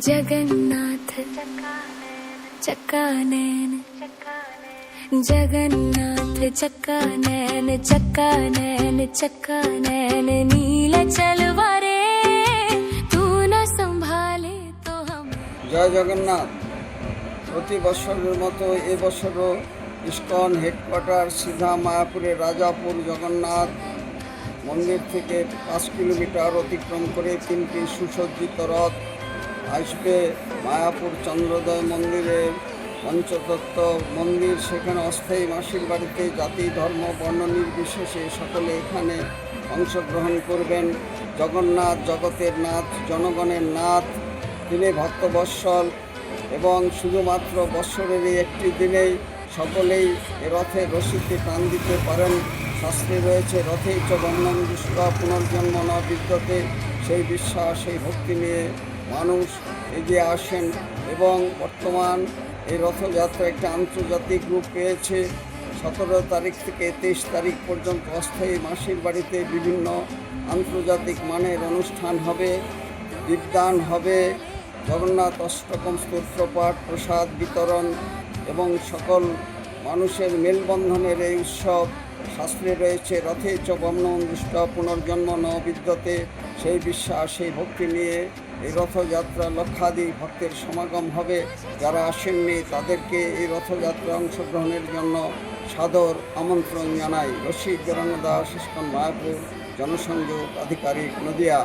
जगन्नाथ चक्कानैन जगन्नाथ चक्कानैन चक्कानैन चक्कानैन नीलाचल वारे तू न संभाले तो हम। জয় জগন্নাথ। প্রতি বছরের মতো এবছরও ইস্কন হেডকোয়ার্টার সিধা মায়াপুরের রাজাপুর জগন্নাথ মন্দির থেকে 5 কিলোমিটার অতিক্রম করে 3টি সুসজ্জিত রথ আসবে মায়াপুর চন্দ্রোদয় মন্দিরের পঞ্চতত্ত্ব মন্দির। সেখানে অস্থায়ী মাসির বাড়িতে জাতি ধর্ম বর্ণ নির্বিশেষে সকলে এখানে অংশগ্রহণ করবেন। জগন্নাথ জগতের নাথ, জনগণের নাথ, তিনি ভক্তবৎসল এবং শুধুমাত্র বৎসরের এই একটি দিনেই সকলেই এ রথের রশিতে টান দিতে পারেন। শাস্ত্রে রয়েছে রথেই চ বর্ণম দৃষ্টা পুনর্জন্ম ন বিদ্যতে। সেই বিশ্বাস সেই ভক্তি নিয়ে মানুষ এগিয়ে আসেন এবং বর্তমান এই রথযাত্রা একটা আন্তর্জাতিক রূপ পেয়েছে। 17 তারিখ থেকে 23 তারিখ পর্যন্ত অস্থায়ী মাসির বাড়িতে বিভিন্ন আন্তর্জাতিক মানের অনুষ্ঠান হবে, দীপদান হবে, জগন্নাথ অষ্টকম স্তোত্রপাঠ, প্রসাদ বিতরণ এবং সকল মানুষের মেলবন্ধনের এই উৎসব। শাস্ত্রে রয়েছে রথে চ বর্ণম দৃষ্টা পুনর্জন্ম ন বিদ্যতে। সেই বিশ্বাস সেই ভক্তি নিয়ে এই রথযাত্রা লক্ষাধিক ভক্তের সমাগম হবে। যারা আসেননি তাদেরকে এই রথযাত্রা অংশগ্রহণের জন্য সাদর আমন্ত্রণ জানাই। রসিক গৌরাঙ্গ দাস, ইস্কন মায়াপুর, জনসংযোগ আধিকারিক, নদিয়া।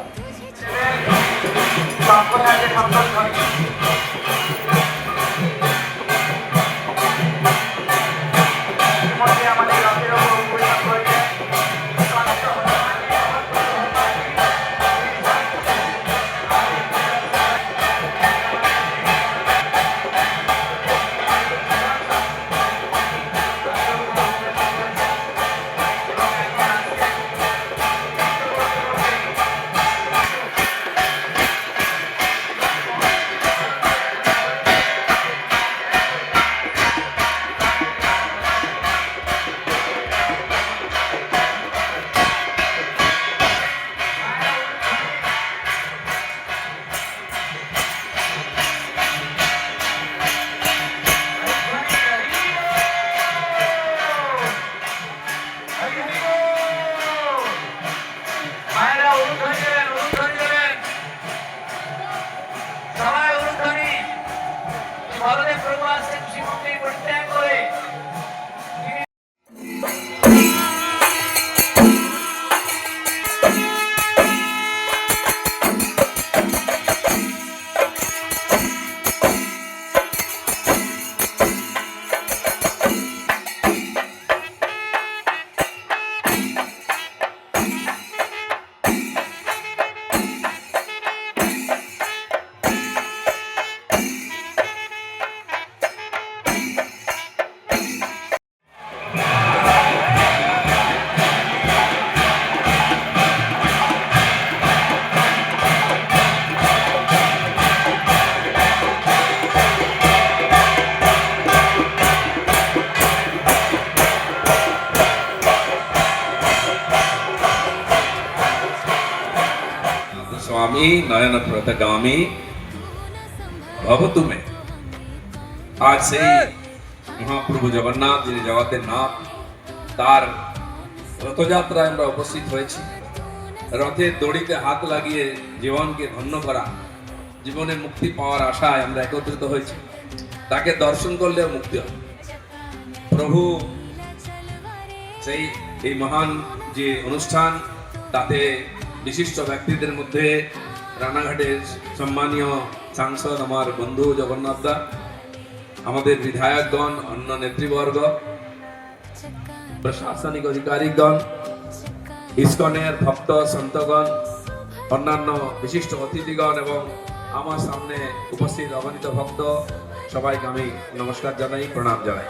स्वामी नयन प्रतगामी भवतु में। आज से মহাপ্রভু জগন্নাথ যিনি জগতের নাথ তার রথযাত্রায় আমরা উপস্থিত হয়েছি। রথের দড়িতে হাত লাগিয়ে জীবনকে ধন্য করা, জীবনে মুক্তি পাওয়ার আশায় আমরা একত্রিত হয়েছি। তাকে দর্শন করলে মুক্তি হবে। প্রভু সেই এই মহান যে অনুষ্ঠান, তাতে বিশিষ্ট ব্যক্তিদের মধ্যে রানাঘাটের সম্মানীয় সাংসদ আমার বন্ধু জগন্নাথ দা, আমাদের বিধায়কগণ, অন্য নেতৃবর্গ, প্রশাসনিক অধিকারীগণ, ইস্কনের ভক্ত সন্তগণ, অন্যান্য বিশিষ্ট অতিথিগণ এবং আমার সামনে উপস্থিত অগণিত ভক্ত, সবাইকে আমি নমস্কার জানাই, প্রণাম জানাই।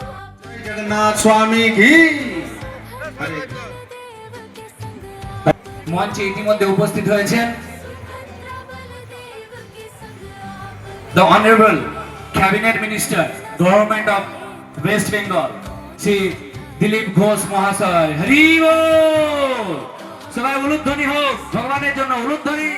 জগন্নাথ স্বামী কি। মঞ্চে ইতিমধ্যে উপস্থিত হয়েছেন the honorable cabinet minister government of West Bengal Shri Dilip Ghosh মহাশয়। হরি বল। সবাই উলুধ্বনি হোক ভগবানের জন্য, উলুধ্বনি।